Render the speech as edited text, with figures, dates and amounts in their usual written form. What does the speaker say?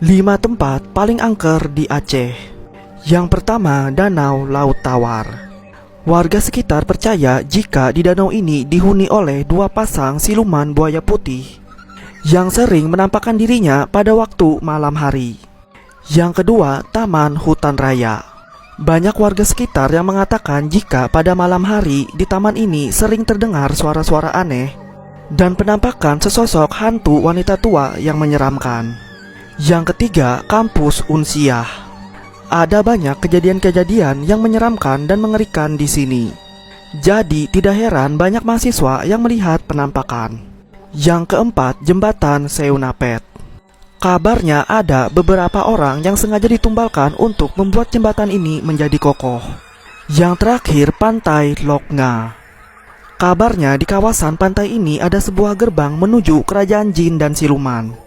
5 tempat paling angker di Aceh. Yang pertama, Danau Laut Tawar. Warga sekitar percaya jika di danau ini dihuni oleh 2 pasang siluman buaya putih yang sering menampakkan dirinya pada waktu malam hari. Yang kedua, Taman Hutan Raya. Banyak warga sekitar yang mengatakan jika pada malam hari di taman ini sering terdengar suara-suara aneh dan penampakan sesosok hantu wanita tua yang menyeramkan. Yang ketiga, Kampus Unsiah. Ada banyak kejadian-kejadian yang menyeramkan dan mengerikan di sini. Jadi tidak heran banyak mahasiswa yang melihat penampakan. Yang keempat, Jembatan Seunapet. Kabarnya ada beberapa orang yang sengaja ditumbalkan untuk membuat jembatan ini menjadi kokoh. Yang terakhir, Pantai Loknga. Kabarnya di kawasan pantai ini ada sebuah gerbang menuju kerajaan jin dan siluman.